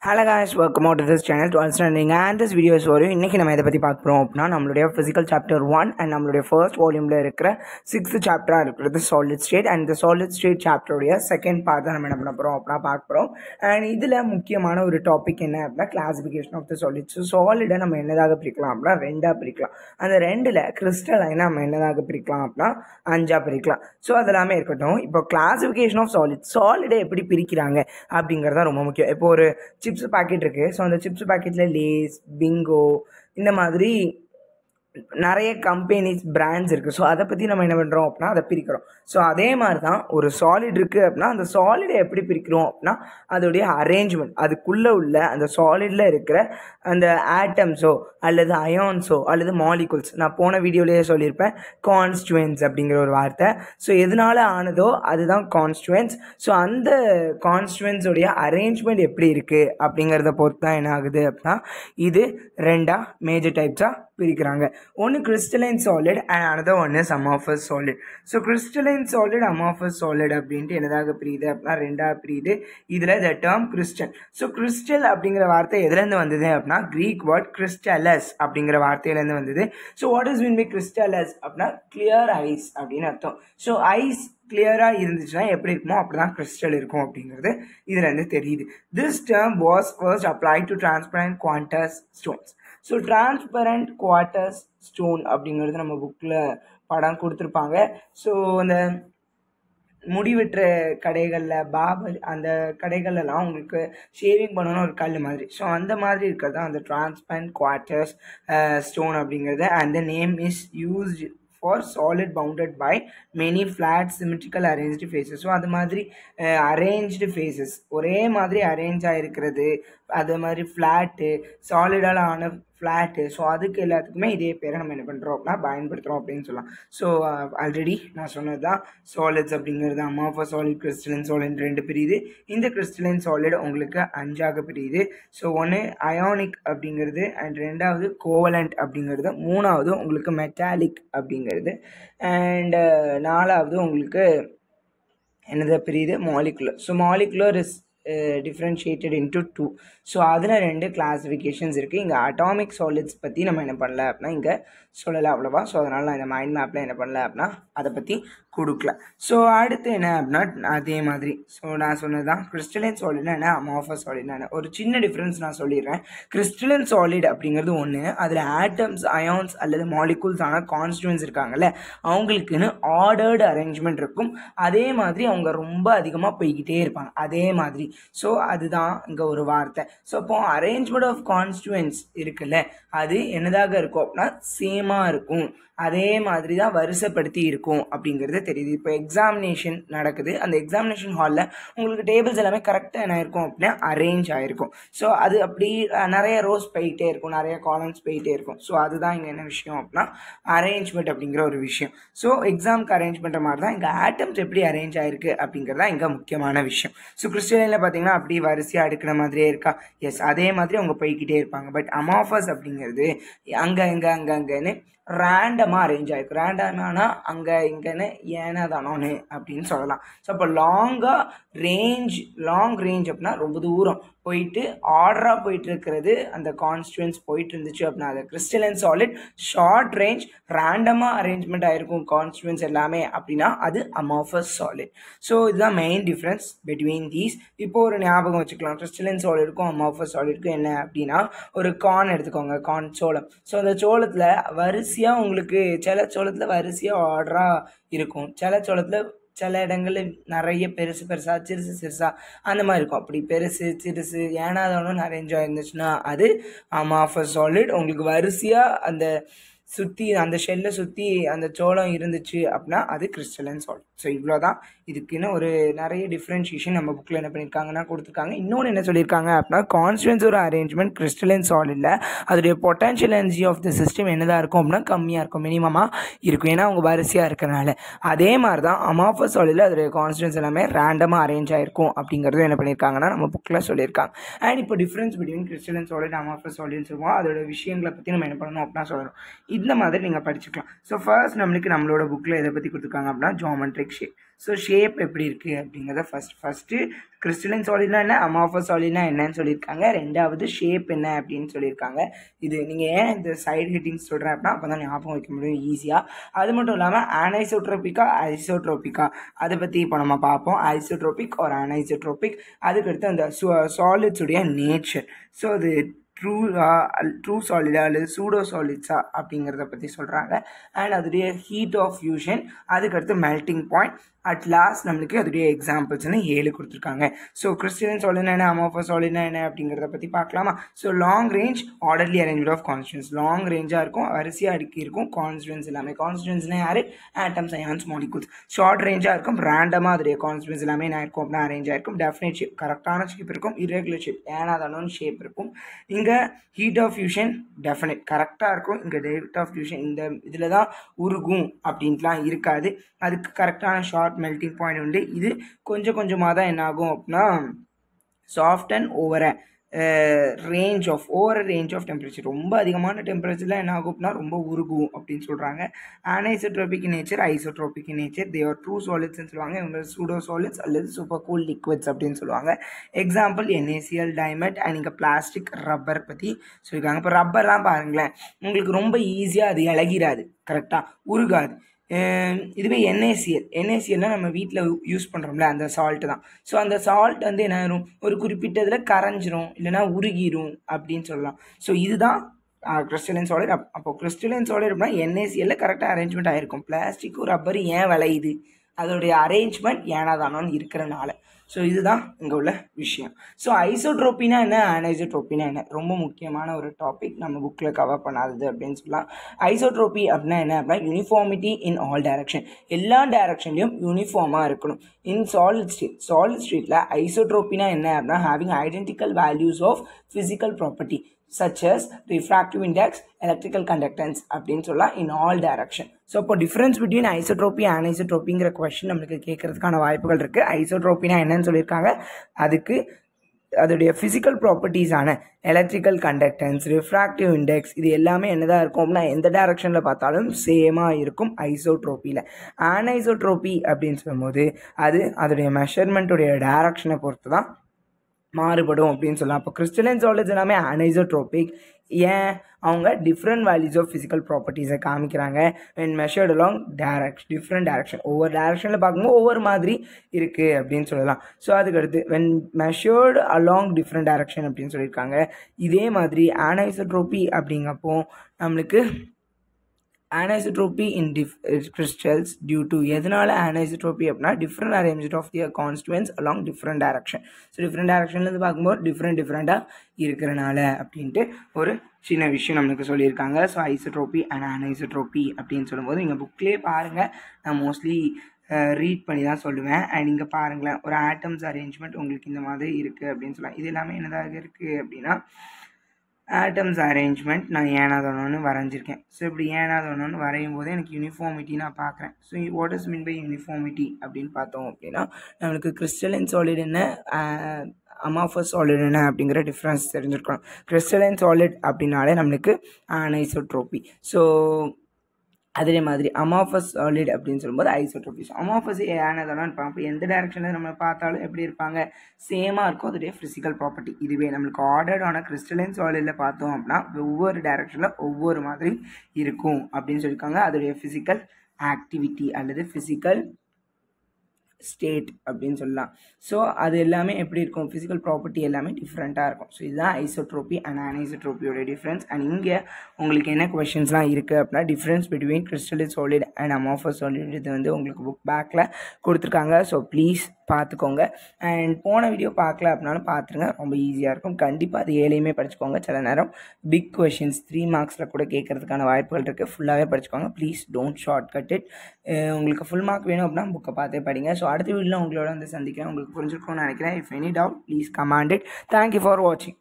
Hello guys, welcome out to this channel to understanding and this video is for you. இன்னைக்கு நம்ம இதை பற்றி பார்க்க போகிறோம் அப்படின்னா நம்மளுடைய physical chapter 1 and நம்மளுடைய first volumeல இருக்கிற 6th chapter இருக்கிறது solid state and the solid state chapter உடைய second part தான் நம்ம என்ன பண்ண போகிறோம் அப்படின்னா பார்க்க போகிறோம். and இதில் முக்கியமான ஒரு டாபிக் என்ன அப்படின்னா classification of the solids. So சாலிடை நம்ம என்னதாக பிரிக்கலாம் அப்படின்னா ரெண்டாக பிரிக்கலாம். அந்த ரெண்டில் கிறிஸ்டலைனை நம்ம என்னதாக பிரிக்கலாம் அப்படின்னா அஞ்சாக பிரிக்கலாம். ஸோ அதெல்லாமே இருக்கட்டும். இப்போ கிளாசிஃபிகேஷன் ஆஃப் சாலிடை எப்படி பிரிக்கிறாங்க அப்படிங்கிறதா ரொம்ப முக்கியம். இப்போ ஒரு சிப்ஸ் பாக்கெட் இருக்குது. ஸோ அந்த சிப்ஸ் பாக்கெட்டில் லேஸ், பிங்கோ இந்த மாதிரி நிறைய கம்பெனிஸ் பிராண்ட்ஸ் இருக்குது. ஸோ அதை பற்றி நம்ம என்ன பண்ணுறோம் அப்படின்னா அதை பிரிக்கிறோம். ஸோ அதே மாதிரி தான் ஒரு சாலிட் இருக்குது அப்படின்னா அந்த சாலிடை எப்படி பிரிக்கிறோம் அப்படின்னா அதோடைய அரேஞ்ச்மெண்ட், அதுக்குள்ளே உள்ள அந்த சாலிடில் இருக்கிற அந்த ஆட்டம்ஸோ அல்லது அயான்ஸோ அல்லது மாலிகுல்ஸ், நான் போன வீடியோலேயே சொல்லியிருப்பேன் கான்ஸ்டுவன்ஸ் அப்படிங்கிற ஒரு வார்த்தை. ஸோ எதனால ஆனதோ அதுதான் கான்ஸ்டுவன்ஸ். ஸோ அந்த கான்ஸ்டுவன்ஸோடைய அரேஞ்ச்மெண்ட் எப்படி இருக்குது அப்படிங்கிறத பொறுத்து தான் என்ன ஆகுது அப்படின்னா இது ரெண்டாக மேஜர் டைப்ஸாக பிரிக்கிறாங்க. ஒன்று கிறிஸ்டலைன் சாலிட் அண்ட் அனதர் ஒன்று amorphous solid. So crystalline solid amorphous solid அப்படின்ட்டு என்னதாக பிரியுது அப்படின்னா ரெண்டாக பிரியுது. இதில் the term crystal. So crystal அப்படிங்கிற வார்த்தை எதுலேருந்து வந்தது அப்படின்னா கிரீக் வேர்ட் கிறிஸ்டலஸ் அப்படிங்கிற வார்த்தையிலேருந்து வந்தது. So what is mean by krystallos அப்படின்னா கிளியர் ஐஸ் அப்படின்னு அர்த்தம். ஸோ ஐஸ் கிளியராக இருந்துச்சுன்னா எப்படி இருக்குமோ அப்படி தான் கிறிஸ்டல் இருக்கும் அப்படிங்கிறது இதுலேருந்து தெரியுது. This term was first applied to transparent quarters stones. So transparent quarters stone அப்படிங்கிறது நம்ம புக்கில் படம் கொடுத்துருப்பாங்க. ஸோ அந்த முடிவெற்ற கடைகளில் பாபர் அந்த கடைகளெல்லாம் உங்களுக்கு ஷேவிங் பண்ணணும் ஒரு கல் மாதிரி. ஸோ அந்த மாதிரி இருக்கிறது தான் அந்த டிரான்ஸ்பரண்ட் குவார்ட்டர்ஸ் ஸ்டோன் அப்படிங்கிறது. And the name is used for solid bounded by many flat symmetrical arranged faces. So அது மாதிரி அரேஞ்ச்டு ஃபேஸஸ் ஒரே மாதிரி அரேஞ்ச் ஆகிருக்கிறது, அது மாதிரி ஃப்ளாட்டு சாலிடால் ஆன ஃப்ளாட்டு. ஸோ அதுக்கு எல்லாத்துக்குமே இதே பேரை நம்ம என்ன பண்ணுறோம் அப்படின்னா பயன்படுத்துகிறோம் அப்படின்னு சொல்லலாம். ஸோ ஆல்ரெடி நான் சொன்னது தான் சாலிட்ஸ் அப்படிங்கிறது அமார்ஃபஸ் சாலிட், கிறிஸ்டலைன் சாலிட் ரெண்டு பிரியுது. இந்த கிறிஸ்டலைன் சாலிட் உங்களுக்கு அஞ்சாக பிரியுது. ஸோ ஒன்று அயானிக் அப்படிங்கிறது அண்ட் ரெண்டாவது கோவலண்ட் அப்படிங்கிறது, மூணாவது உங்களுக்கு மெட்டாலிக் அப்படிங்கிறது அண்ட் நாலாவது உங்களுக்கு என்னது பிரியுது molecular. So molecular is differentiated into two. So அதில் ரெண்டு கிளாஸிஃபிகேஷன்ஸ் இருக்குது. இங்கே அட்டாமிக் சாலிட்ஸ் பற்றி நம்ம என்ன பண்ணல அப்படின்னா இங்கே சொல்லலை அவ்வளோவா. ஸோ அதனால் நான் இந்த மைண்ட் மேப்பில் என்ன பண்ணல அப்படின்னா அதை பற்றி கொடுக்கல. ஸோ அடுத்து என்ன அப்படின்னா அதே மாதிரி ஸோ நான் சொன்னது தான் கிறிஸ்டலைன் சாலிட்னா என்ன, அமார்ஃபஸ் சாலிட்னா என்ன. ஒரு சின்ன டிஃப்ரென்ஸ் நான் சொல்லிடுறேன். கிறிஸ்டலைன் சாலிட் அப்படிங்கிறது ஒன்று, அதில் ஆட்டம்ஸ், அயான்ஸ் அல்லது மாலிகுல்ஸ் ஆனால் கான்ஸ்டுவன்ஸ் இருக்காங்கல்ல அவங்களுக்குன்னு ஆர்டர்டு அரேஞ்ச்மெண்ட் இருக்கும். அதே மாதிரி அவங்க ரொம்ப அதிகமாக போய்கிட்டே இருப்பாங்க அதே மாதிரி. ஸோ அதுதான் இங்கே ஒரு வார்த்தை. ஸோ அப்போ அரேஞ்ச்மெண்ட் ஆஃப் கான்ஸ்டுவன்ஸ் இருக்குல்ல அது என்னதாக இருக்கும் அப்படின்னா சேமாக இருக்கும், அதே மாதிரி தான் வரிசைப்படுத்தி இருக்கும் அப்படிங்கிறது தெரியுது. இப்போ எக்ஸாமினேஷன் நடக்குது, அந்த எக்ஸாமினேஷன் ஹாலில் உங்களுக்கு டேபிள்ஸ் எல்லாமே கரெக்டாக என்ன இருக்கும் அப்படின்னா அரேஞ்ச் ஆகிருக்கும். ஸோ அது அப்படி நிறைய ரோஸ் போயிட்டே இருக்கும், நிறைய காலம்ஸ் போயிட்டே இருக்கும். ஸோ அதுதான் இங்கே என்ன விஷயம் அப்படின்னா அரேஞ்ச்மெண்ட் அப்படிங்கிற ஒரு விஷயம். ஸோ எக்ஸாமுக்கு அரேஞ்ச் பண்ணுற மாதிரி தான் இங்கே ஆட்டம்ஸ் எப்படி அரேஞ்ச் ஆகிருக்கு அப்படிங்கிறது தான் இங்கே முக்கியமான விஷயம். ஸோ கிறிஸ்டலைனில் பார்த்தீங்கன்னா அப்படி வரிசையாக அடுக்கிற மாதிரியே இருக்கா, எஸ் அதே மாதிரி அவங்க போய்கிட்டே இருப்பாங்க. பட் அமார்ஃபஸ் அப்படிங்கிறது அங்கன்னு ரேண்டமாக அரேஞ்ச் ஆகிருக்கும். ரேண்டமானா அங்கே இங்கேன்னு ஏனா தானோன்னு அப்படின்னு சொல்லலாம். ஸோ அப்போ லாங் ரேஞ்ச் அப்படின்னா ரொம்ப தூரம் போயிட்டு ஆர்டராக போயிட்டு இருக்கிறது அந்த கான்ஸ்டுவன்ஸ் போயிட்டு இருந்துச்சு அப்படின்னா அது கிறிஸ்டலைன் சாலிட். ஷார்ட் ரேஞ்ச் ரேண்டமாக அரேஞ்ச்மெண்ட் ஆகிருக்கும் கான்ஸ்டுவன்ஸ் எல்லாமே அப்படின்னா அது அமார்ஃபஸ் சாலிட். ஸோ இதுதான் மெயின் டிஃப்ரென்ஸ் பிட்வீன் தீஸ். இப்போ ஒரு ஞாபகம் வச்சுக்கலாம், கிறிஸ்டலைன் சாலிடுக்கும் அமார்ஃபஸ் சாலிடுக்கும் என்ன அப்படின்னா ஒரு கார்ன் எடுத்துக்கோங்க, கார்ன் சோளம். ஸோ அந்த சோளத்தில் வரிசையாக உங்களுக்கு சில சோளத்தில் வரிசையாக ஆர்டராக இருக்கும், சில சோளத்தில் சில இடங்களில் நிறைய பெருசாக சிறுசாக அந்த மாதிரி இருக்கும். அப்படி பெருசு சிறுசு ஏனாதானும் அரேஞ்ச் ஆகிருந்துச்சுன்னா அது அமார்ஃபஸ் சாலிட். உங்களுக்கு வரிசையாக அந்த சுற்றி அந்த ஷெல்லை சுற்றி அந்த சோளம் இருந்துச்சு அப்படின்னா அது கிறிஸ்டலைன் சாலிட். ஸோ இவ்வளோ தான். இதுக்குன்னு ஒரு நிறைய டிஃப்ரென்ஷியேஷன் நம்ம புக்கில் என்ன பண்ணியிருக்காங்கன்னா கொடுத்துருக்காங்க. இன்னொன்று என்ன சொல்லியிருக்காங்க அப்படின்னா கான்ஸ்டுவன்ஸ் ஒரு அரேஞ்ச்மெண்ட் கிறிஸ்டலைன் சாலிடில் அதோடைய potential energy of the system என்னதான் இருக்கும் அப்படின்னா கம்மியாக இருக்கும், மினிமமாக இருக்கும், ஏன்னா அவங்க வரிசையாக இருக்கிறனால. அதே மாதிரி தான் அமார்ஃபஸ் சாலிடில் அதோடைய கான்ஸ்டுவன்ஸ் எல்லாமே ரேண்டமாக அரேஞ்ச் ஆகிருக்கும் அப்படிங்கிறது என்ன பண்ணியிருக்காங்கன்னா நம்ம புக்கில் சொல்லியிருக்காங்க. அண்ட் இப்போ difference between crystalline solid amorphous சாலிட்னு சொல்லுவோம். அதோட விஷயங்களை பற்றி நம்ம என்ன பண்ணணும் அப்படின்னா சொல்லணும். இந்த மாதிரி நீங்கள் படிச்சுக்கலாம். ஸோ ஃபர்ஸ்ட் நம்மளோட புக்கில் எதை பற்றி கொடுத்துருக்காங்க அப்படின்னா ஜியோமெட்ரிக் ஷேப். ஸோ ஷேப் எப்படி இருக்குது அப்படிங்கிறத ஃபஸ்ட்டு கிறிஸ்டலின் சாலிட்னா என்ன, அமார்ஃபஸ் சாலிட்னா என்னன்னு சொல்லியிருக்காங்க. ரெண்டாவது ஷேப் என்ன அப்படின்னு சொல்லியிருக்காங்க. இது நீங்கள் ஏன் இந்த சைடு ஹெட்டிங்ஸ் சொல்கிறேன் அப்படின்னா அப்போ தான் ஞாபகம் வைக்க முடியும் ஈஸியாக. அது மட்டும் இல்லாமல் அனைசோட்ரோபிக்கா ஐசோட்ரோபிக்கா அதை பற்றி இப்போ நம்ம பார்ப்போம். ஐசோட்ரோபிக் ஒரு அனைசோட்ரோபிக், அதுக்கடுத்து அந்த சாலிட்ஸுடைய நேச்சர். ஸோ அது ட்ரூ சாலிடா அல்லது சூடோ சாலிட்ஸா அப்படிங்கிறத பற்றி சொல்கிறாங்க. அண்ட் அதோடைய ஹீட் ஆஃப் ஃபியூஷன், அதுக்கடுத்து மெல்டிங் பாயிண்ட், அட் லாஸ்ட் நம்மளுக்கு அதோடைய எக்ஸாம்பிள்ஸ்னு 7 கொடுத்துருக்காங்க. ஸோ கிறிஸ்டலின் சாலிட்னா என்ன, அமார்ஃபஸ் சாலிட்னா என்ன அப்படிங்கிறத பற்றி பார்க்கலாமா. So long range orderly arrangement of constituents, long ரேஞ்சாக இருக்கும், வரிசையாக அடுக்கி இருக்கும் கான்ஸ்டியூன்ஸ் எல்லாமே. கான்ஸ்டியூன்ஸ்னால் யார், ஆட்டம்ஸ், அயான்ஸ், மாலிகூல்ஸ். ஷார்ட் ரேஞ்சாக இருக்கும், ரேண்டமாக அதோடைய கான்ஸ்டியூன்ஸ் எல்லாமே என்ன இருக்கும் அப்படின்னா அரேஞ்சாக இருக்கும். டெஃபினேட் ஷேப், கரெக்டான ஷேப் இருக்கும். இரெகுலர் ஷேப், ஏனாதானோன்னு ஷேப் இருக்கும். இங்கே ஹீட் ஆஃப் ஃபியூஷன் டெஃபினட் கரெக்டாக இருக்கும். இங்கே ரேட் ஆஃப் ஃபியூஷன் இந்த இதில் தான் உருகும் அப்படின்ட்டுலாம் இருக்காது. அதுக்கு கரெக்டான ஷார்ட் மெல்டிங் பாயிண்ட் உண்டு. இது கொஞ்சம் கொஞ்சமாக தான் என்ன ஆகும் அப்படின்னா soft and over range of temperature, ரொம்ப அதிகமான டெம்பரேச்சரில் என்ன ஆகும் அப்படின்னா ரொம்ப உருகும் அப்படின்னு சொல்கிறாங்க. Anisotropic nature, isotropic nature, they are true சாலிட்ஸ்ன்னு சொல்லுவாங்க. இவங்க சூடோ சாலிட்ஸ் அல்லது சூப்பர் கூல் லிக்விட்ஸ் அப்படின்னு சொல்லுவாங்க. Example NaCl, diamond. அண்ட் இங்கே பிளாஸ்டிக், ரப்பர் பற்றி சொல்லியிருக்காங்க. இப்போ ரப்பர்லாம் பாருங்களேன், உங்களுக்கு ரொம்ப ஈஸியாக அது இழகிராது, கரெக்டாக உருகாது. இதுவே NaClனால் நம்ம வீட்டில் யூஸ் பண்ணுறோம்ல அந்த சால்ட்டு தான். ஸோ அந்த சால்ட் வந்து என்ன ஆயிரும், ஒரு குறிப்பிட்டதில் கரைஞ்சிரும், இல்லைனா உருகிரும் அப்படின்னு சொல்லலாம். ஸோ இதுதான் கிறிஸ்டலின் சாலிட். அப்போ கிறிஸ்டலின் சாலிட் அப்படின்னா NaCl கரெக்டாக அரேஞ்ச்மெண்ட் ஆகிருக்கும். பிளாஸ்டிக்கும் ரப்பர் ஏன் விளையுது, அதோடைய அரேஞ்ச்மெண்ட் ஏனாதானோன்னு இருக்கிறனால. ஸோ இதுதான் இங்கே உள்ள விஷயம். ஸோ ஐசோட்ரோப்பினா என்ன, அனைசோட்ரோப்பினா என்ன, ரொம்ப முக்கியமான ஒரு டாபிக், நம்ம புக்கில் கவர் பண்ணாதது அப்படின்னு சொல்லலாம். ஐசோட்ரோப்பி அப்படின்னா என்ன அப்படின்னா யூனிஃபார்மிட்டி இன் ஆல் டைரக்ஷன், எல்லா டைரக்ஷன்லையும் யூனிஃபார்மாக இருக்கணும். இன் சாலிட் ஸ்டேட்டில் ஐசோட்ரோப்பினா என்ன அப்படின்னா having identical values of physical property such as refractive index, electrical conductance அப்படின்னு சொல்லலாம் in all direction. ஸோ இப்போ டிஃப்ரென்ஸ் பிட்வீன் ஐசோட்ரோப்பி அனைசோட்ரோப்பிங்கிற கொஸ்டின் நம்மளுக்கு கேட்கறதுக்கான வாய்ப்புகள் இருக்குது. ஐசோட்ரோப்பினா என்னன்னு சொல்லியிருக்காங்க, அதுக்கு அதோடைய ஃபிசிக்கல் ப்ராப்பர்ட்டிஸான எலக்ட்ரிக்கல் கண்டக்டன்ஸ், ரிஃப்ராக்டிவ் இண்டெக்ஸ், இது எல்லாமே என்னதான் இருக்கும் அப்படின்னா எந்த டைரக்ஷனில் பார்த்தாலும் சேமாக இருக்கும் ஐசோட்ரோப்பியில். அனைசோட்ரோப்பி அப்படின்னு சொல்லும்போது அது அதோடைய மெஷர்மெண்ட்டுடைய டைரக்ஷனை பொறுத்து தான் மாறுபடும் அப்படின்னு சொல்லலாம். அப்போ கிறிஸ்டலின் சாலிட்ஸ் எல்லாமே அனைசோட்ரோபிக். ஏன், அவங்க டிஃப்ரெண்ட் வேல்யூஸ் ஆஃப் ஃபிசிக்கல் ப்ராப்பர்ட்டிஸை காமிக்கிறாங்க when measured along different direction. ஒவ்வொரு டைரக்ஷனில் பார்க்கும்போது ஒவ்வொரு மாதிரி இருக்குது அப்படின்னு சொல்லலாம். ஸோ அதுக்கடுத்து when measured along different direction அப்படின்னு சொல்லியிருக்காங்க. இதே மாதிரி அனைசோட்ரோபி அப்படிங்கப்போ நம்மளுக்கு anisotropy in crystals due to எதனால anisotropy அப்படின்னா different arrangement of their constituents along different direction. So different டைரக்ஷன்லேருந்து பார்க்கும்போது டிஃப்ரெண்ட்டாக இருக்கிறனால அப்படின்ட்டு ஒரு சின்ன விஷயம் நம்மளுக்கு சொல்லியிருக்காங்க. ஸோ ஐசோட்ரோபி அண்ட் அனைசோட்ரோபி அப்படின்னு சொல்லும்போது நீங்கள் புக்லேயே பாருங்கள், நான் மோஸ்ட்லி ரீட் பண்ணி தான் சொல்லுவேன். அண்ட் இங்கே பாருங்களேன், ஒரு ஆட்டம்ஸ் அரேஞ்ச்மெண்ட் உங்களுக்கு இந்த மாதிரி இருக்குது அப்படின்னு சொல்லலாம். இது எல்லாமே என்னதாக இருக்குது அப்படின்னா ஆட்டம்ஸ் அரேஞ்ச்மெண்ட் நான் ஏனாதானோன்னு வரைஞ்சிருக்கேன். ஸோ இப்படி ஏனாதானோன்னு வரையும் போது எனக்கு யூனிஃபார்மிட்டி நான் பார்க்குறேன். So what is mean by uniformity அப்படின்னு பார்த்தோம் அப்படின்னா நம்மளுக்கு கிறிஸ்டலின் சாலிட் என்ன, அமார்ஃபஸ் சாலிட் என்ன அப்படிங்கிற டிஃப்ரென்ஸ் தெரிஞ்சிருக்கணும். கிறிஸ்டலின் சாலிட் அப்படின்னாலே நம்மளுக்கு அனைசோட்ரோபி. ஸோ அதே மாதிரி அமார்ஃபஸ் சாலிட் அப்படின்னு சொல்லும்போது ஐசோட்ரோபி. அமார்ஃபஸ் ஏனதானு இருப்பாங்க. இப்போ எந்த டைரக்ஷனில் நம்ம பார்த்தாலும் எப்படி இருப்பாங்க, சேமாக இருக்கும் அதோடைய ஃபிசிக்கல் ப்ராப்பர்ட்டி. இதுவே நம்மளுக்கு ஆர்டர்டான கிறிஸ்டலின் சாலிடில் பார்த்தோம் அப்படின்னா ஒவ்வொரு டைரக்ஷனில் ஒவ்வொரு மாதிரி இருக்கும் அப்படின்னு சொல்லியிருக்காங்க. அதோடைய ஃபிசிக்கல் ஆக்டிவிட்டி அல்லது ஃபிசிக்கல் ஸ்டேட் அப்படின்னு சொல்லலாம். ஸோ அது எல்லாமே எப்படி இருக்கும், ஃபிசிக்கல் ப்ராப்பர்ட்டி எல்லாமே டிஃப்ரெண்ட்டாக இருக்கும். ஸோ இதுதான் ஐசோட்ரோபி அண்ட் அனைசோட்ரோபியோட டிஃப்ரென்ஸ். அண்ட் இங்கே உங்களுக்கு என்ன கொஷின்ஸ்லாம் இருக்குது அப்படின்னா difference between crystalline solid and amorphous solid இது வந்து உங்களுக்கு புக் பேக்கில் கொடுத்துருக்காங்க. ஸோ ப்ளீஸ் பார்த்துக்கோங்க. அண்ட் போன வீடியோ பார்க்கல அப்படின்னாலும் பார்த்துருங்க, ரொம்ப ஈஸியாக இருக்கும். கண்டிப்பாக அது ஏழையுமே படிச்சுக்கோங்க. சில நேரம் பிக் கொஷின்ஸ் 3 மார்க்ஸில் கூட கேட்கறதுக்கான வாய்ப்புகள் இருக்குது. ஃபுல்லாகவே படிச்சுக்கோங்க please, don't short cut it. உங்களுக்கு ஃபுல் மார்க் வேணும் அப்படின்னா புக்கை பார்த்தே படிங்க. ஸோ அடுத்த வீடியோவில் உங்களோட வந்து சந்திக்கிறேன். உங்களுக்கு புரிஞ்சிருக்கும்னு நினைக்கிறேன். If any doubt please comment it. Thank you for வாட்சிங்.